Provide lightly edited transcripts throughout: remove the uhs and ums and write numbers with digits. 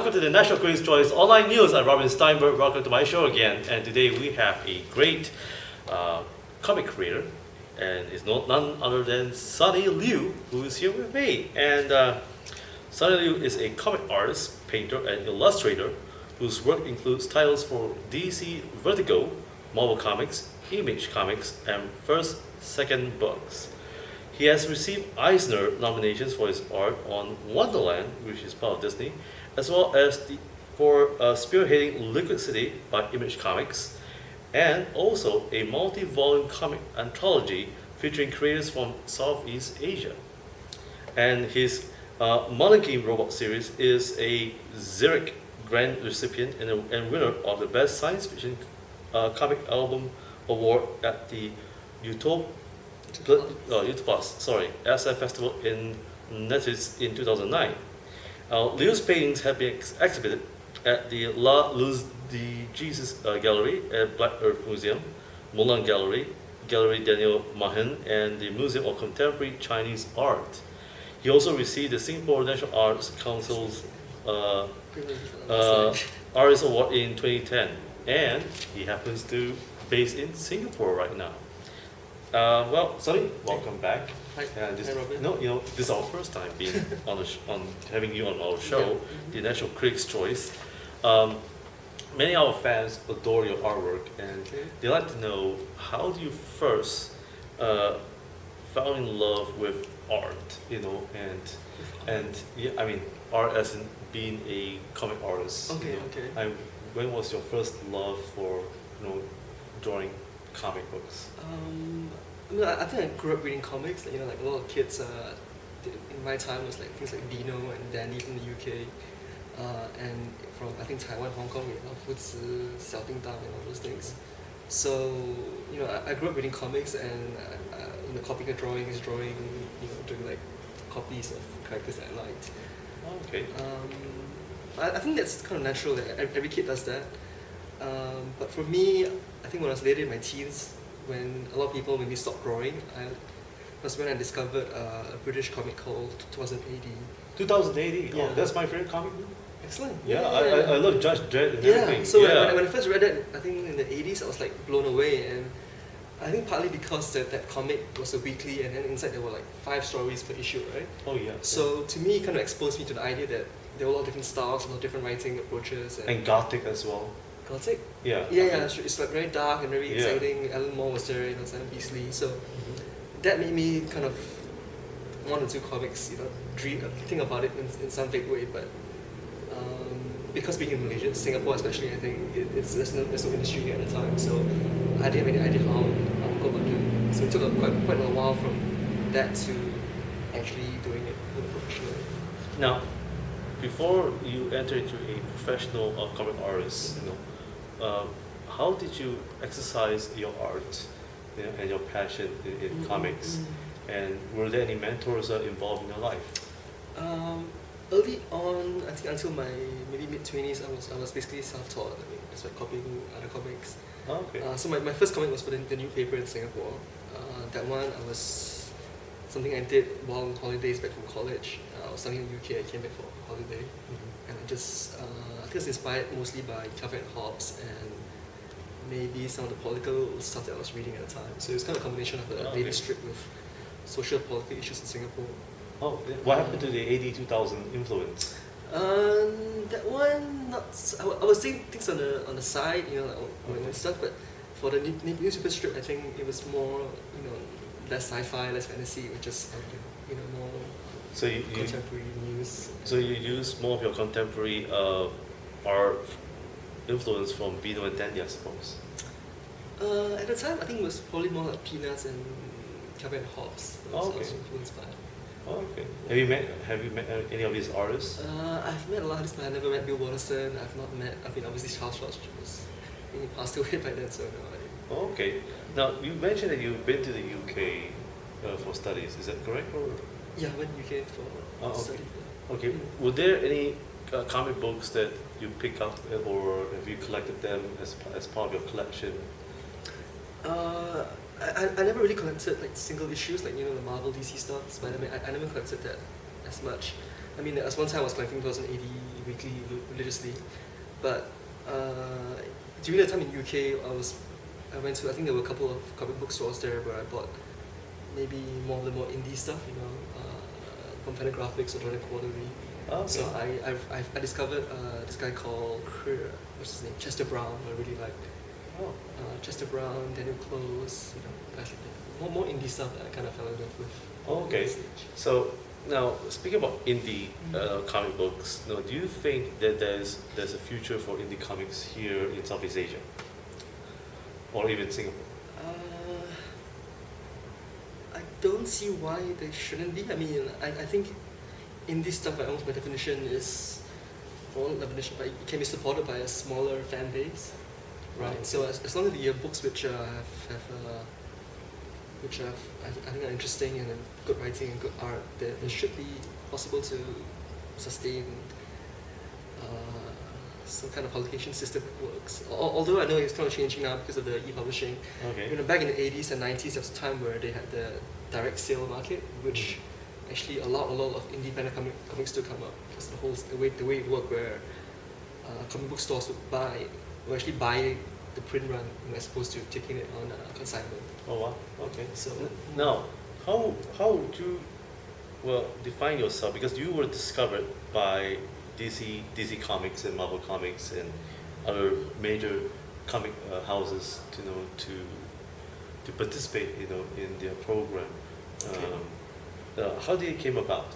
welcome to the National Critics' Choice Online News. I'm Robin Stienberg. Welcome to my show again. And today we have a great comic creator, and it's none other than Sonny Liew, who is here with me. And Sonny Liew is a comic artist, painter, and illustrator whose work includes titles for DC Vertigo, Marvel Comics, Image Comics, and First Second books. He has received Eisner nominations for his art on Wonderland, which is part of Disney, as well as for spearheading Liquid City by Image Comics, and also a multi-volume comic anthology featuring creators from Southeast Asia. And his Monarchy Robot series is a Zurich Grand recipient and winner of the Best Science Fiction Comic Album Award at the SF Festival in Netherlands in 2009. Liew's paintings have been exhibited at the La Luz de Jesus Gallery at Black Earth Museum, Mulan Gallery, Gallery Daniel Mahin, and the Museum of Contemporary Chinese Art. He also received the Singapore National Arts Council's Artist Award in 2010, and he happens to be based in Singapore right now. Well, Sonny, welcome back. Hi, Robin. This is our first time being on having you on our show, the National Critics' Choice. Many of our fans adore your artwork, and they like to know, how do you first fell in love with art? Art as in being a comic artist. When was your first love for drawing comic books? I think I grew up reading comics. Like a lot of kids in my time was like things like Dino and Danny from the UK, and from I think Taiwan, Hong Kong, Fu Zi, Xiao Ding Dang, and all those things. So I grew up reading comics and copying drawings, doing like copies of characters that I liked. Okay. I think that's kind of natural. That every kid does that. But for me, I think when I was later in my teens, when a lot of people maybe stopped drawing, was when I discovered a British comic called 2080. 2080? Yeah. Oh, that's my favorite comic book. Excellent. Yeah, I love Judge Dredd and everything. So when I first read that, I think in the 80s, I was like blown away. And I think partly because that comic was a weekly, and then inside there were like 5 stories per issue, right? Oh yeah. So to me, it kind of exposed me to the idea that there were a lot of different styles, a lot of different writing approaches. And Gothic as well. Gothic? Yeah. It's like very dark and very exciting. Alan Moore was there, Sam Beasley. So that made me kind of want to do comics, think about it in some vague way. But because being in Malaysia, Singapore especially, I think there's no industry here at the time. So I didn't have any idea how I would go about doing it. So it took quite a while from that to actually doing it professionally. Now, before you enter into a professional comic artist, how did you exercise your art and your passion in comics? And were there any mentors involved in your life? Early on, I think until my maybe mid-20s, I was basically self-taught. Just by copying other comics. Oh, okay. So my first comic was for the newspaper in Singapore. That one was something I did while on holidays back from college. I was studying in the UK. I came back for holiday, and I think it was inspired mostly by Calvin and Hobbes and maybe some of the political stuff that I was reading at the time. So it was kind of a combination of a daily strip with social political issues in Singapore. Oh, what happened to the AD 2000 influence? That one, I was seeing things on the side, and stuff. But for the newspaper strip, I think it was more, less sci-fi, less fantasy, which is more contemporary news. So you use more of your contemporary art influence from Bino and Dandy, I suppose. At the time, I think it was probably more like Peanuts and Calvin and Hobbes. I was influenced by. Oh, okay. Have you met any of these artists? I've met a lot of artists, but I've never met Bill Watterson. Obviously Charles Schwartz was, he passed away by then, so no. Oh, okay. Now, you mentioned that you've been to the UK for studies. Is that correct? Or? Yeah, I went to UK for study. Okay. Were there any comic books that you pick up, or have you collected them as part of your collection? I never really collected like single issues, like the Marvel DC stuff, Spider-Man. I never collected that as much. I mean, at one time I was collecting 2080 weekly religiously, but during the time in UK, I went to, I think there were a couple of comic book stores there where I bought maybe more of the more indie stuff, you know, from Fantagraphics or Jordan Quarterly. Okay. So I discovered this guy called what's his name, Chester Brown. I really liked. Oh. Chester Brown, Daniel Close, you know, guys like that. More indie stuff that I kind of fell in love with. Okay. So now speaking about indie comic books, now, do you think that there's a future for indie comics here in Southeast Asia, or even Singapore? I don't see why they shouldn't be. I mean, I think indie stuff, almost by definition, is, well, not definition, but it can be supported by a smaller fan base, right? So as long as the books which I think are interesting and good writing and good art, there should be possible to sustain some kind of publication system that works. Although I know it's kind of changing now because of the e-publishing. Okay. You know, back in the 80s and 90s, there was a time where they had the direct sale market, which actually allowed a lot of independent comics to come up, because the way it worked, where comic book stores would actually buy the print run as opposed to taking it on consignment. Oh wow. Okay. So now, how would you define yourself? Because you were discovered by DC Comics and Marvel Comics and other major comic houses to participate in their program. Okay. How did it came about?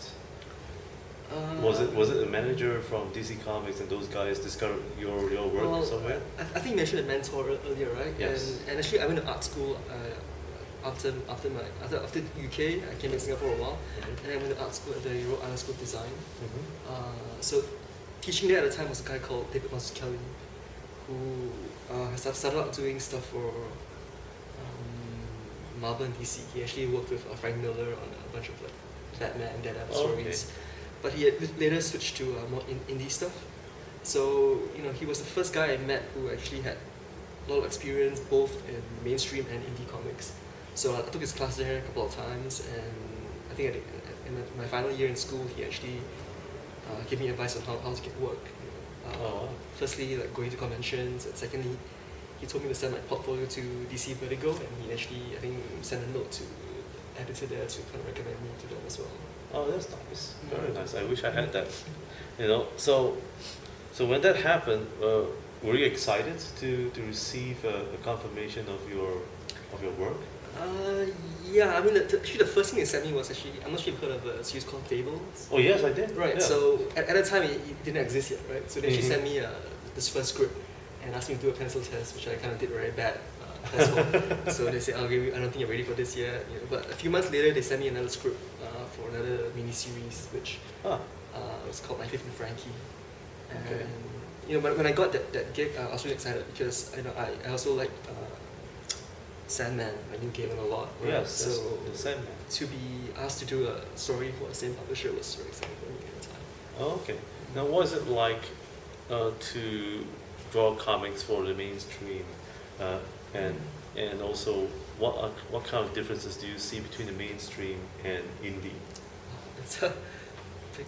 Was it a manager from DC Comics and those guys discovered your work somewhere? I think you mentioned a mentor earlier, right? Yes. And actually, I went to art school after UK. I came to Singapore a while, and I went to art school at the Rhode Island School of Design. So teaching there at the time was a guy called David Kelly, who started out doing stuff for Marvel and DC. He actually worked with Frank Miller on a bunch of like Batman and Daredevil stories. But he had later switched to more indie stuff. So, you know, he was the first guy I met who actually had a lot of experience both in mainstream and indie comics. So I took his class there a couple of times, and I think in my final year in school, he actually gave me advice on how to get work. Firstly, like going to conventions, and secondly, he told me to send my portfolio to DC Vertigo, and he actually, I think, sent a note to the editor there to kind of recommend me to them as well. Oh, that's nice. Very nice. I wish I had that. So when that happened, were you excited to receive a confirmation of your work? Yeah. I mean, actually, the first thing they sent me was actually, I'm not sure if you've heard of a series called Fables. Oh yes, I did. Right. Yeah. So at that time, it didn't exist yet, right? So they actually sent me this first script and asked me to do a pencil test, which I kind of did very bad. So they said, okay, I don't think you're ready for this yet. You know, but a few months later, they sent me another script for another mini-series, which was called My Fifth and Frankie. And you know, when I got that gig, I was really excited because I also like Sandman, my new game, a lot. Right? Yes, so the Sandman. To be asked to do a story for the same publisher was very exciting for me at the time. Oh, okay. Now, what is it like to draw comics for the mainstream, and also what kind of differences do you see between the mainstream and indie? It's a big,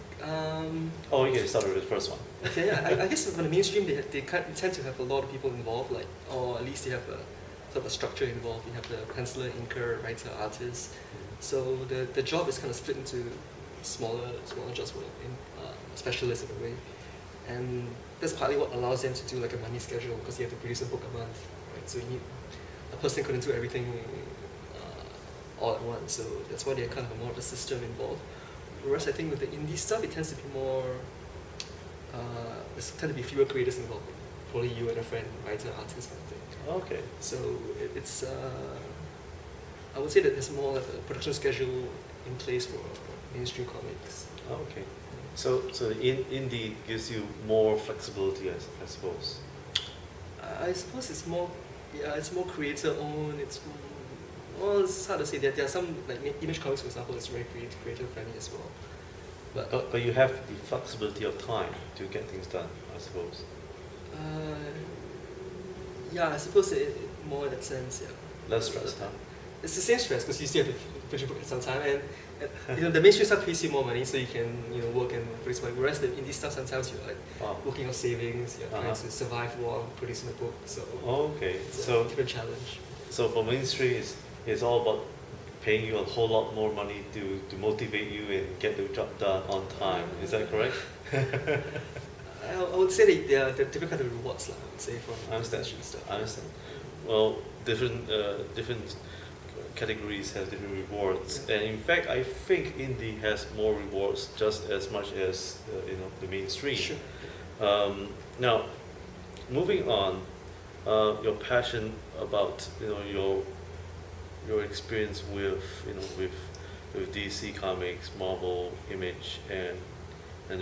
Oh, you can start with the first one. Okay, yeah. I guess for the mainstream, they tend to have a lot of people involved, like, or at least they have a sort of a structure involved. You have the penciler, inker, writer, artist. So the job is kind of split into smaller jobs for specialists in a way, and that's partly what allows them to do like a money schedule, because you have to produce a book a month, right? So you need a person couldn't do everything all at once. So that's why they kind of more of a system involved. Whereas I think with the indie stuff, it tends to be more. There's tend to be fewer creators involved. Probably you and a friend, writer, artist, kind of thing. Okay. So it's. I would say that there's more like a production schedule in place for mainstream comics. Okay. So the indie gives you more flexibility, I suppose. I suppose it's more. Yeah, it's more creator owned. It's hard to say. There are some like Image Comics, for example, is very creator friendly as well. But you have the flexibility of time to get things done, I suppose. Yeah, I suppose it more in that sense. Yeah. Less stress, huh? It's the same stress because you still have to finish a book at some time, and the mainstream stuff pays you more money, so you can work and produce money. Whereas the indie stuff, sometimes you're like working on savings, you're trying to survive while producing a book. So it's a different challenge. So for mainstream, it's all about paying you a whole lot more money to motivate you and get the job done on time. Is that correct? I would say they're different kind of rewards, I would say, from mainstream stuff. I understand. Well, different categories have different rewards, and in fact, I think indie has more rewards just as much as the mainstream. Sure. Now, moving on, your passion about your experience with with DC Comics, Marvel, Image, and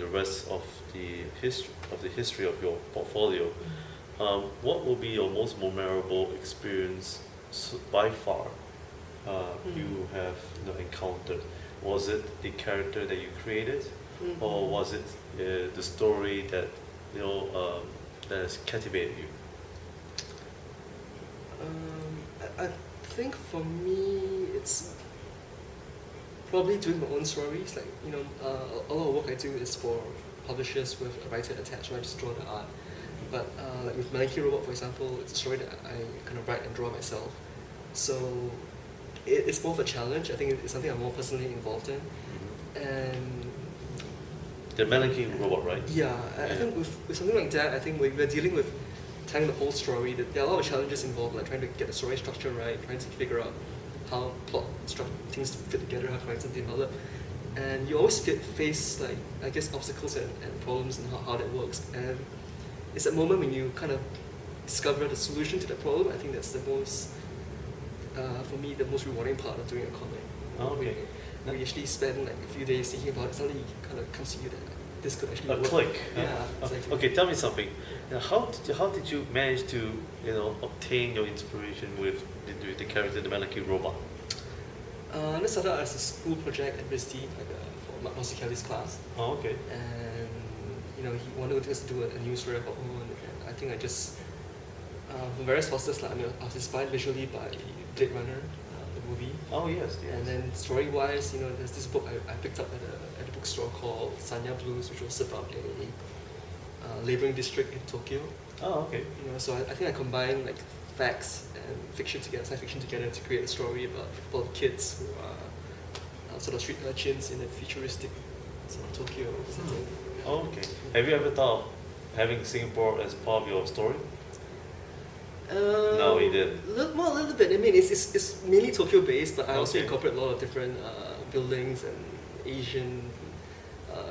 the rest of the history of your portfolio. What will be your most memorable experience by far you have encountered? Was it the character that you created, or was it the story that that has captivated you? I think for me, it's probably doing my own stories. Like a lot of work I do is for publishers with a writer attached, where I just draw the art. But like with Monkey Robot, for example, it's a story that I kind of write and draw myself. So it's more of a challenge. I think it's something I'm more personally involved in. And the Monkey Robot, right? Yeah, I think with something like that, I think we're dealing with telling the whole story. There are a lot of challenges involved, like trying to get the story structure right, trying to figure out how things fit together, how characters develop. And you always face, like, I guess, obstacles and problems and how that works. And it's that moment when you kind of discover the solution to the problem. I think that's the most, for me, the most rewarding part of doing a comic. Okay. We actually spend like a few days thinking about it. Suddenly kind of comes to you that this could actually work. Click. Yeah, exactly. Okay, tell me something. How did you manage to obtain your inspiration with the character, the Monkey Robot? This started out as a school project at RISD, for Master Kelly's class. Oh, okay. And he wanted us to do a new story of our own. And I think I just, from various sources, I was inspired visually by Blade Runner, the movie. Oh yes. And then story-wise, there's this book I picked up at a bookstore called Sanya Blues, which was about a laboring district in Tokyo. Oh, okay. So I think I combined like facts and fiction together, science fiction together, to create a story about kids who are sort of street urchins in a futuristic sort of Tokyo setting. Oh, okay. Have you ever thought of having Singapore as part of your story? No, you didn't. A little bit. I mean, it's mainly Tokyo based, but I also Okay. incorporate a lot of different buildings and Asian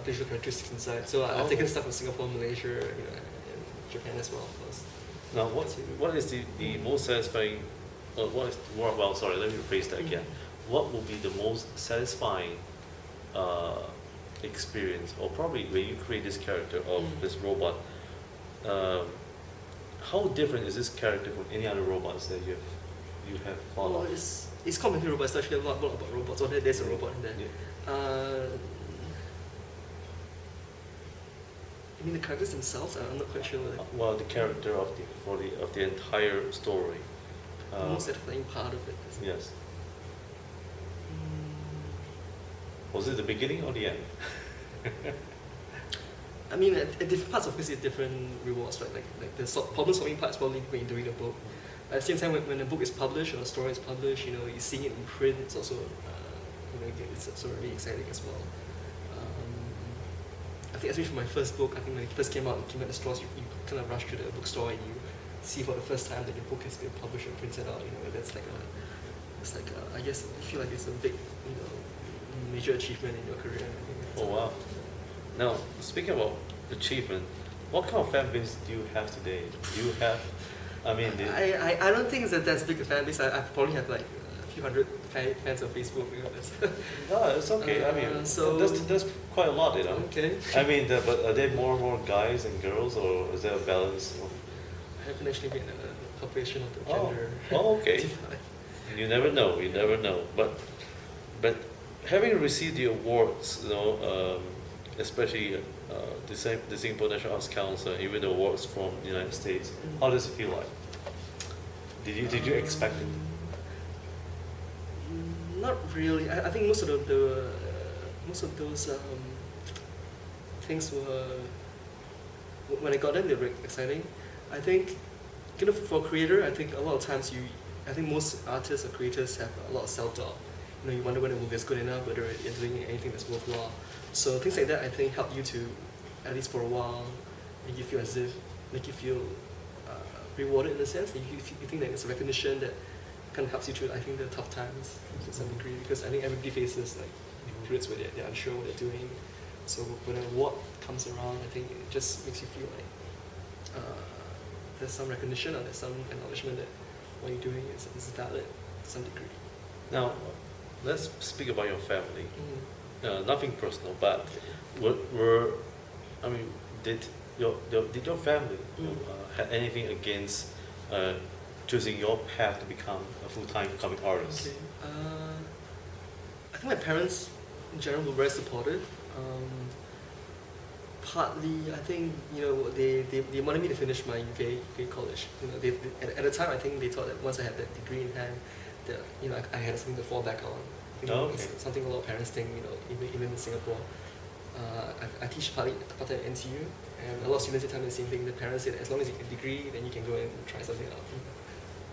visual characteristics inside. So I've taken stuff from Singapore, Malaysia, and Japan as well, of course. Now, what is the most satisfying? Sorry, let me rephrase that again. What will be the most satisfying experience, or probably when you create this character of this robot? How different is this character from any other robots that you have followed? Well, it's called Monkey Robot. It's actually a lot about robots. Or there's a robot in there. Yeah. You mean the characters themselves? I'm not quite sure. Well, the character of the entire story. The most satisfying part of it. Yes. Was it the beginning or the end? I mean, at different parts of this, it's different rewards, right? Like the problem-solving part is probably when you're doing a book. At the same time, when a book is published or a story is published, you seeing it in print, it's also, it's also really exciting as well. I think especially for my first book, I think when it first came out at the stores, you kind of rush to the bookstore and you see for the first time that your book has been published and printed out. That's like I guess I feel like it's a big, major achievement in your career. Oh wow! Now, speaking about achievement, what kind of fan base do you have today? Do you have, I don't think it's that big a fan base. I probably have like a few hundred fans on Facebook. No, it's okay. So that's quite a lot, Okay. But are there more and more guys and girls, or is there a balance? I haven't actually been a calculation of the gender. Oh, okay. You never know. But having received the awards, especially the Singapore National Arts Council, even the awards from the United States, how does it feel like? Did you expect it? Not really. I think most of most of those things were, when I got them, they were exciting. I think, for a creator, I think a lot of times I think most artists or creators have a lot of self-doubt. You wonder whether the movie is good enough, whether you're doing anything that's worthwhile. So things like that, I think, help you to, at least for a while, make you feel rewarded in a sense. You think that it's a recognition that kind of helps you through, I think, the tough times to some degree, because I think everybody faces like periods where they're unsure what they're doing. So when an award comes around, I think it just makes you feel like there's some recognition or there's some acknowledgement that what you're doing is valid to some degree. Now, let's speak about your family. Mm. Nothing personal, but did your family have anything against choosing your path to become a full-time comic artist? Okay. I think my parents, in general, were very supportive. Partly, I think they wanted me to finish my UK college. At the time, I think they thought that once I had that degree in hand, that I had something to fall back on. It's something a lot of parents think. Even in Singapore, I teach part at NTU, and a lot of students tell me the same thing. The parents say that as long as you get a degree, then you can go and try something out.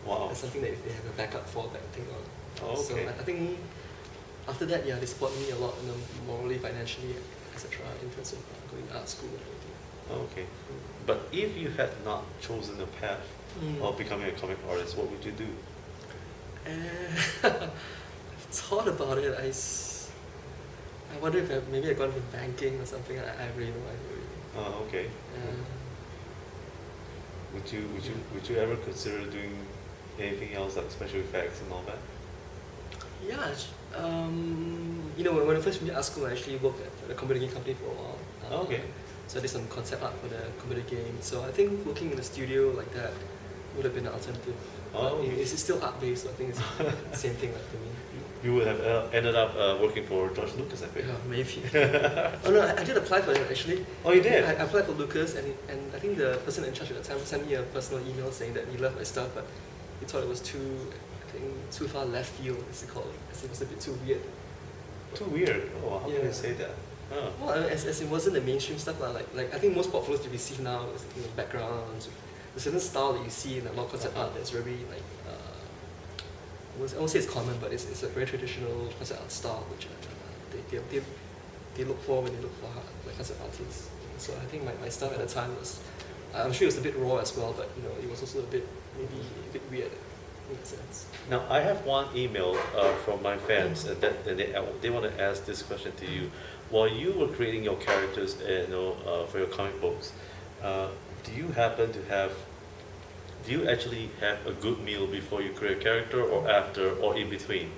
Wow. It's something that they have a backup fallback thing on. Okay. So I think after that, they support me a lot, morally, financially, etc. in terms of going to art school and everything. Okay. But if you had not chosen the path of becoming a comic artist, what would you do? I've thought about it. I wonder if maybe I got into banking or something. I really don't know. Oh, okay. Would you ever consider doing anything else like special effects and all that? Yeah. When I first went to art school, I actually worked at the computer game company for a while. Okay. So I did some concept art for the computer game. So I think working in a studio like that would have been an alternative. It's still art based, so I think it's the same thing like to me. You would have ended up working for George Lucas, I think. Yeah, maybe. Oh no, I did apply for it actually. Oh, you did? I applied for Lucas, and I think the person in charge at the time sent me a personal email saying that he loved my stuff, but he thought it was too far left field, as they call it. As it was a bit too weird. Too weird? Oh, how can you say that? Oh. Well, as it wasn't the mainstream stuff, like I think most portfolios you receive now is backgrounds, a certain style that you see in a lot of concept art that's very like I won't say it's common, but it's a very traditional concept art style which they look for when they look for like concept artists. So I think my style at the time was, I'm sure it was a bit raw as well, but it was also maybe a bit weird in a sense. Now I have one email from my fans and they want to ask this question to you. While you were creating your characters, for your comic books, do you actually have a good meal before you create a character, or after, or in between?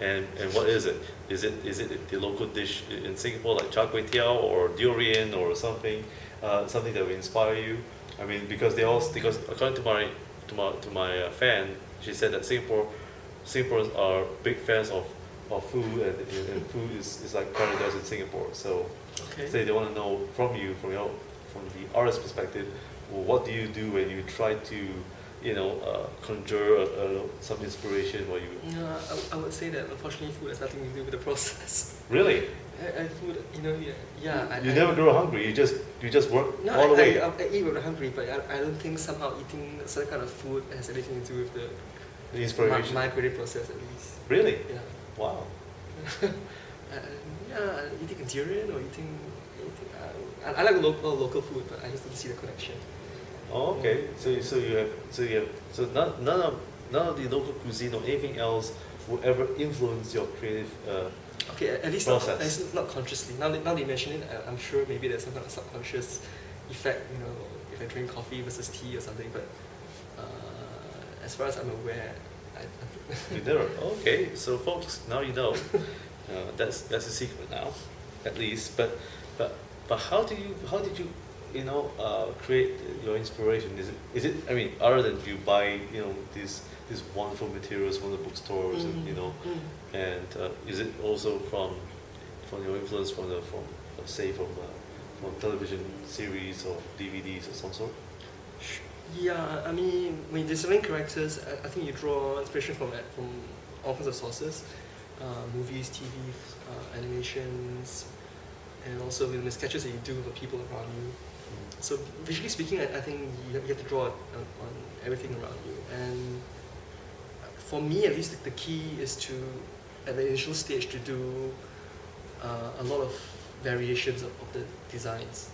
And what is it? Is it the local dish in Singapore like char kway teow or durian or something that will inspire you? I mean, because according to my fan, she said that Singaporeans are big fans of food, and food is like paradise in Singapore. So they want to know from the artist's perspective, well, what do you do when you try to conjure some inspiration while you... I would say that unfortunately food has nothing to do with the process. Really? Food, You never grow hungry. You just work all the way. I eat when I'm hungry, but I don't think somehow eating certain kind of food has anything to do with the inspiration. My creative process, at least. Really? Yeah. Wow. Eating durian or eating anything. I like local food, but I just don't see the connection. Oh, okay. So none of the local cuisine or anything else will ever influence your creative at least process. Not consciously. Now that you mention it, I'm sure maybe there's some kind of subconscious effect. If I drink coffee versus tea or something. But as far as I'm aware, You never. Okay. So folks, now you know. That's a secret now, at least. But how did you create your inspiration? Is it? I mean, other than you buy these wonderful materials from the bookstores and is it also from your influence from television series or DVDs or some sort? Yeah, I mean, when designing characters, I think you draw inspiration from all kinds of sources. movies, TV, animations, and also the sketches that you do for people around you. So visually speaking, I think you have to draw on everything around you. And for me, at least, the key is to, at the initial stage, to do a lot of variations of the designs.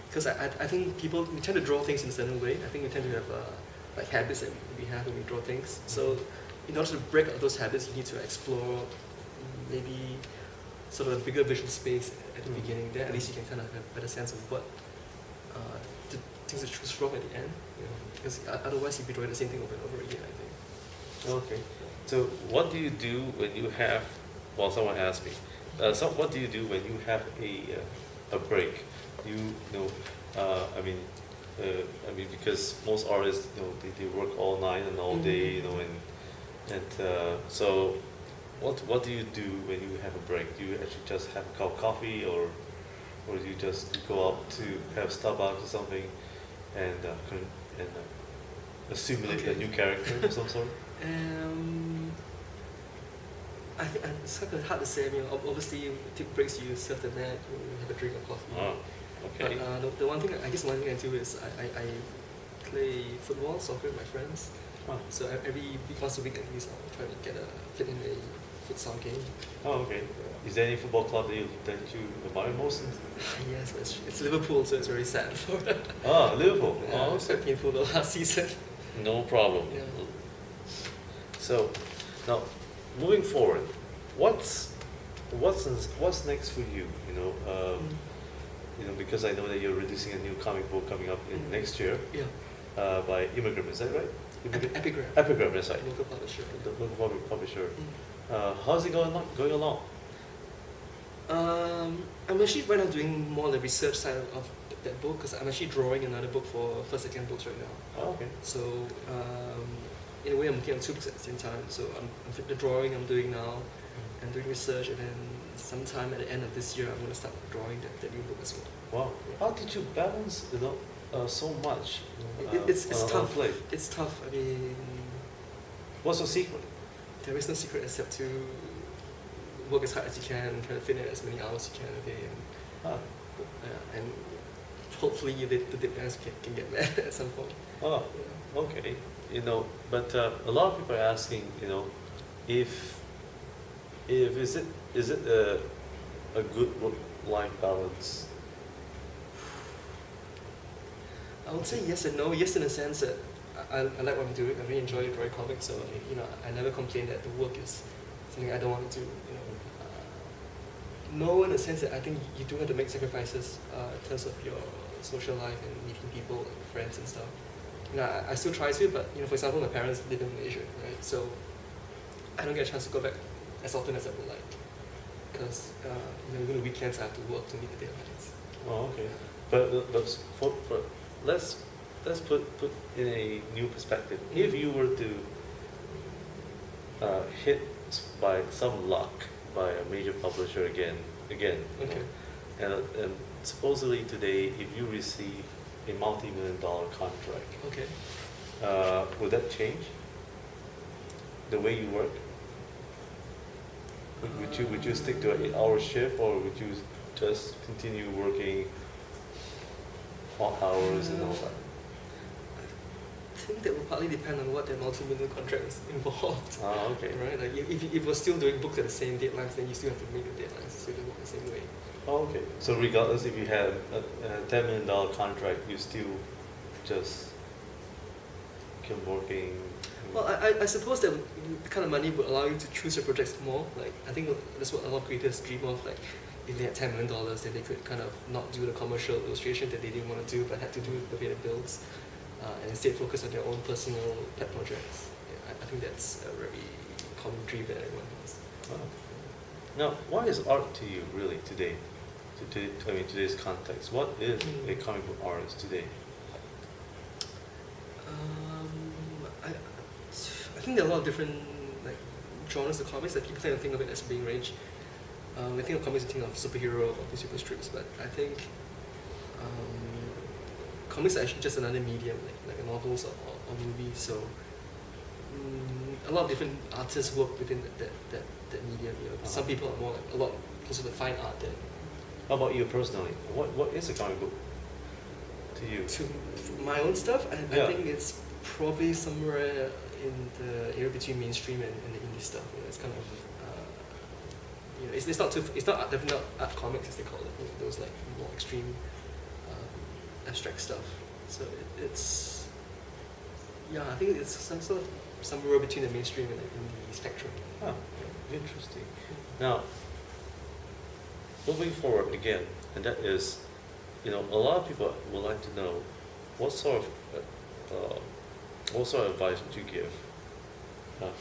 Because I think we tend to draw things in a certain way. I think we tend to have like habits that we have when we draw things. So in order to break out those habits, you need to explore maybe sort of a bigger visual space at the beginning. There, at least you can kind of have a better sense of what the things to choose from at the end. Because otherwise you'll be drawing the same thing over and over again, I think. Okay. So what do you do when you have, well, someone asked me, so what do you do when you have a break? I mean, because most artists, they work all night and all day, so what do you do when you have a break? Do you actually just have a cup of coffee, or do you just go out to have Starbucks or something and assimilate a new character of some sort? I think it's kind of hard to say. I mean, obviously, you take breaks, you surf the net, you have a drink of coffee. Oh, okay. But the one thing I do is I play football, soccer with my friends. Oh. So every once a week at least, I'll try to fit in a futsal game. Oh, okay. Is there any football club that you admire most? Yes, but it's Liverpool, so it's very sad for that. Ah, Liverpool. Yeah, Oh, it's quite painful the last season. no problem. Yeah. So, now, moving forward, what's next for you? Because I know that you're releasing a new comic book coming up in next year. Yeah. By Immigram, is that right? Epigram. Epigram, that's right. Local publisher. The local publisher. How's it going along? I'm actually right now doing more the research side of that book, because I'm actually drawing another book for first, second books right now. Oh, okay. So in a way, I'm working on two books at the same time. So the drawing I'm doing now, and doing research, and then sometime at the end of this year, I'm going to start drawing that new book as well. Wow. How did you balance, so much? It's on tough. plate? It's tough. I mean, What's your secret? there is no secret except to work as hard as you can, and try to fit in as many hours you can a day, and hopefully the deadlines can get met at some point. Oh, okay. But a lot of people are asking, if is it a good work-life balance? I would say yes and no. Yes, in the sense that I like what I'm doing. I really enjoy drawing comics, so I never complain that the work is something I don't want to do. No, in the sense that I think you do have to make sacrifices in terms of your social life and meeting people, like friends and stuff. I still try to, but for example, my parents live in Malaysia, right? So I don't get a chance to go back as often as I would like, because even the weekends I have to work to meet the deadlines. Oh, okay. But let's put in a new perspective. If you were to hit by some luck by a major publisher again, Okay. and supposedly today, if you receive a multi-million-dollar contract, Okay. Would that change the way you work? Would you stick to an 8-hour shift, or would you just continue working odd hours and all that? I think that will partly depend on what the multi-million contract is involved. Ah, okay. Right? Like if we're still doing books at the same deadlines, then you still have to make the deadlines, so you work the same way. Oh, okay. So regardless if you have a $10 million contract, you still just keep working? Well, I suppose that the kind of money would allow you to choose your projects more. Like, I think that's what a lot of creators dream of. Like, if they had $10 million, then they could kind of not do the commercial illustration that they didn't want to do, but had to do to pay the bills, and instead focus on their own personal pet projects. Yeah, I think that's a very common dream that everyone has. Now, what is art to you really today? Today's context. What is a comic book artist today? I think there are a lot of different genres of comics that people tend to think of it as being range. We think of comics, we think of superhero or super strips, but I think comics are actually just another medium, like novels or movies. So a lot of different artists work within that medium. You know, some people are more like a lot closer to fine art than. How about you personally? What is a comic book to you? To my own stuff, I Yeah. think it's probably somewhere in the area between mainstream and the indie stuff. You know, it's kind of, you know, it's not definitely not art comics as they call it. You know, those like more extreme, abstract stuff. So it's, yeah, I think it's some sort of somewhere between the mainstream and the indie spectrum. Huh, interesting. Now, moving forward again, and that is, you know, a lot of people would like to know what sort of advice would you give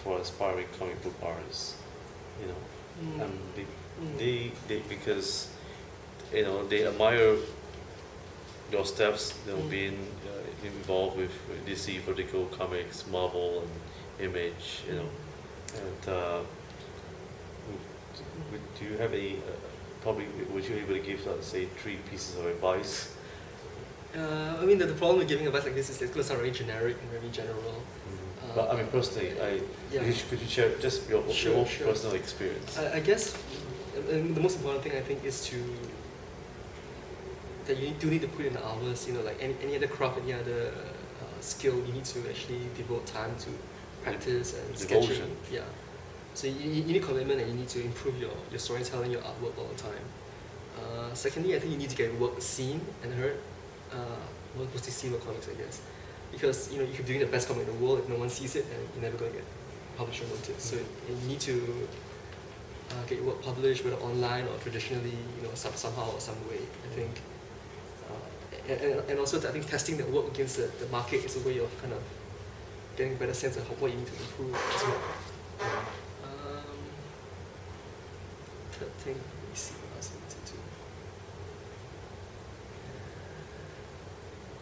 for aspiring comic book artists? You know, because you know they admire your steps, you know, being involved with DC, Vertigo Comics, Marvel, and Image, you know, and do you have any? Probably, would you be able to give, let's say, 3 pieces of advice? I mean, the problem with giving advice like this is it's going to sound very generic and very general. But I mean, personally, could you share just your own personal experience? I guess the most important thing I think is that you do need to put in the hours. You know, like any other craft, any other skill, you need to actually devote time to practice and Devotion. sketching. Yeah. So you need commitment and you need to improve your storytelling, your artwork all the time. Secondly, I think you need to get your work seen and heard. Mostly seen with comics, I guess. Because you know, you could be doing the best comic in the world, if no one sees it, then you're never going to get published or noticed. So you need to get your work published, whether online or traditionally, you know, somehow or some way. I think, and also I think testing the work against the market is a way of kind of getting a better sense of what you need to improve as well. Third thing, let me see what else I need to do.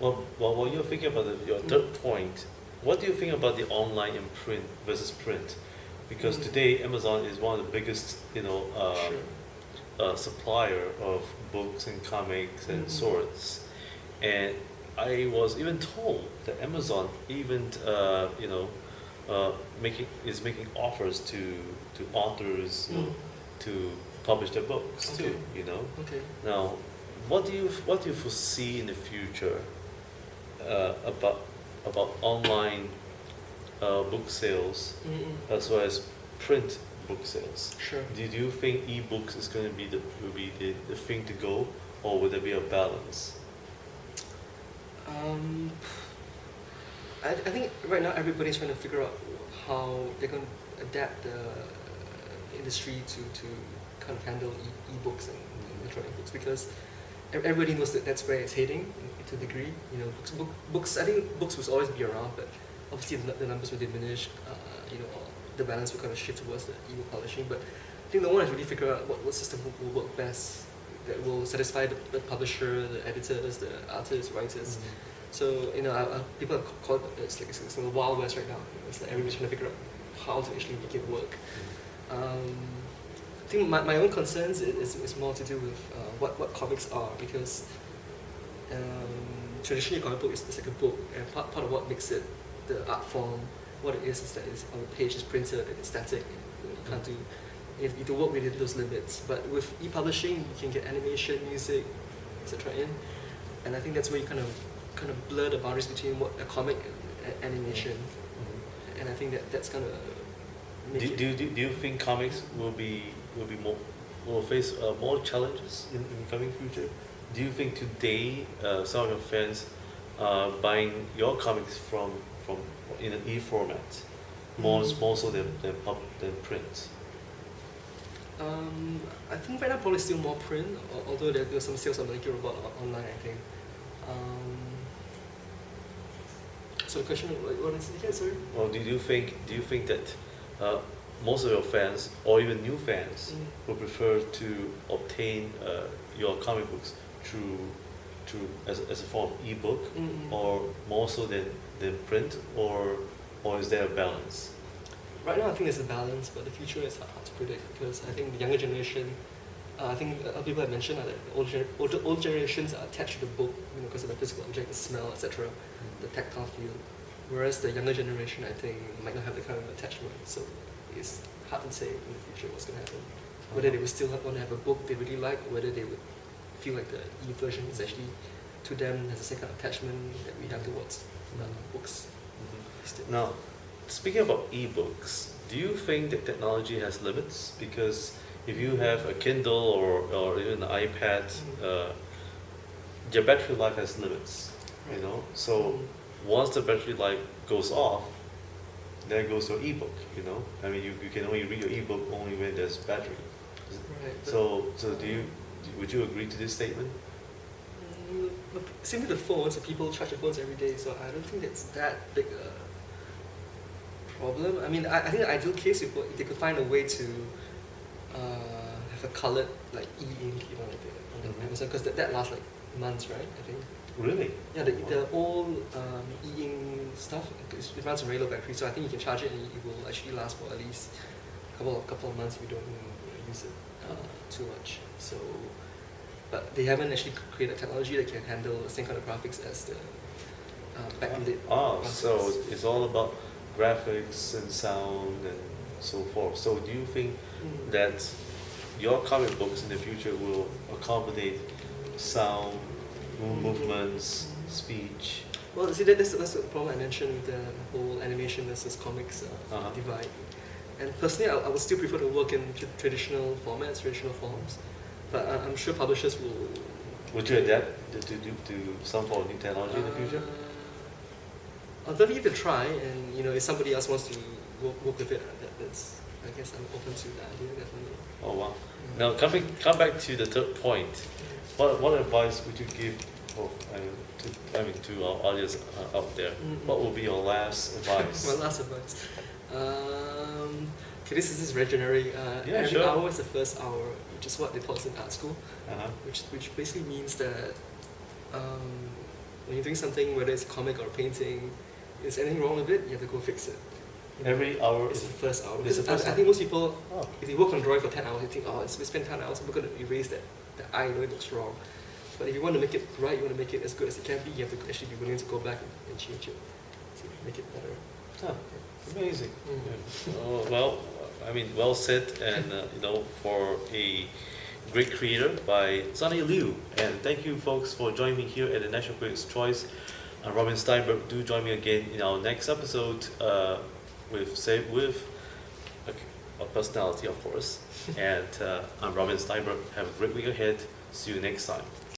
Well, while you're thinking about your third point, what do you think about the online and print versus print? Because today Amazon is one of the biggest, you know, supplier of books and comics and sorts, and I was even told that Amazon even, you know, making offers to authors, you know, to publish their books too. You know. Okay. Now, what do you foresee in the future about online book sales as well as print book sales? Sure. Do you think ebooks is going to be the thing to go, or will there be a balance? I think right now everybody's trying to figure out how they're going to adapt the industry to kind of handle e-books and electronic books, because everybody knows that that's where it's heading to a degree. You know, books. I think books will always be around, but obviously the numbers will diminish. You know, the balance will kind of shift towards the e-book publishing. But I think no one has really figured out what system will work best, that will satisfy the publisher, the editors, the artists, writers. So you know, people are called it's the wild west right now. You know, it's like everybody's trying to figure out how to actually make it work. I think my own concerns is more to do with what comics are, because traditionally a comic book is like a book, and part of what makes it the art form what it is that it's on the page, is printed, and it's static. You can't do. You have to work within those limits. But with e-publishing, you can get animation, music, etc. in, and I think that's where you kind of blur the boundaries between what a comic and animation, and I think that's gonna make do you think comics will face more challenges in the coming future? Do you think today some of your fans are buying your comics from in an e-format more so than print? I think right now probably still more print, although there's some sales of like about online, I think. So the question, what is it again, sorry? Well, do you think that most of your fans, or even new fans, would prefer to obtain your comic books through as a form of ebook, or more so than print, or is there a balance? Right now, I think there's a balance, but the future is hard to predict, because I think the younger generation, I think people have mentioned that old generations are attached to the book, you know, because of the physical object, the smell, etc., the tactile feel. Whereas the younger generation, I think, might not have the kind of attachment. So it's hard to say in the future what's going to happen. Whether they would still want to have a book they really like, or whether they would feel like the e-version is actually, to them, has the same kind of attachment that we have towards books. Mm-hmm. Now, speaking about e-books, do you think that technology has limits? Because if you have a Kindle or even an iPad, your battery life has limits, you know? So once the battery life goes off, there goes your ebook, you know? I mean, you can only read your ebook only when there's battery. Right. So would you agree to this statement? But same with the phones, people charge their phones every day, so I don't think that's that big a problem. I mean, I think the ideal case if they could find a way to have a colored like e-ink, you know, like on the Amazon, because that lasts like months, right? I think. Really? Yeah, the old e-ink stuff, it runs on very low battery, so I think you can charge it and it will actually last for at least a couple of months if you don't use it too much. So, but they haven't actually created technology that can handle the same kind of graphics as the backlit. So it's all about graphics and sound and so forth. So do you think that your comic books in the future will accommodate sound, movements, speech? Well, see, that's the problem I mentioned with the whole animation versus comics divide. And personally, I would still prefer to work in traditional formats, traditional forms. But I'm sure publishers will. Would you adapt to some form of new technology in the future? I'll definitely give it a try, and if somebody else wants to work with it, that's, I guess I'm open to the idea, definitely. Oh wow! Now come back to the third point. What advice would you give to our audience out there? What will be your last advice? My last advice. Okay, this is very generic. Every hour is the first hour, which is what they taught us in art school. Which basically means that when you're doing something, whether it's a comic or a painting, is anything wrong with it, you have to go fix it. Every hour is the first hour. Because I think most people, if they work on drawing for 10 hours, they think, we spend 10 hours, we're going to erase that eye, it looks wrong. But if you want to make it right, you want to make it as good as it can be, you have to actually be willing to go back and change it to make it better. Amazing. Well, I mean, well said, and for a great creator by Sonny Liew. And thank you, folks, for joining me here at the National Critics' Choice. I'm Robin Stienberg. Do join me again in our next episode with a personality, of course. And I'm Robin Stienberg. Have a great week ahead. See you next time.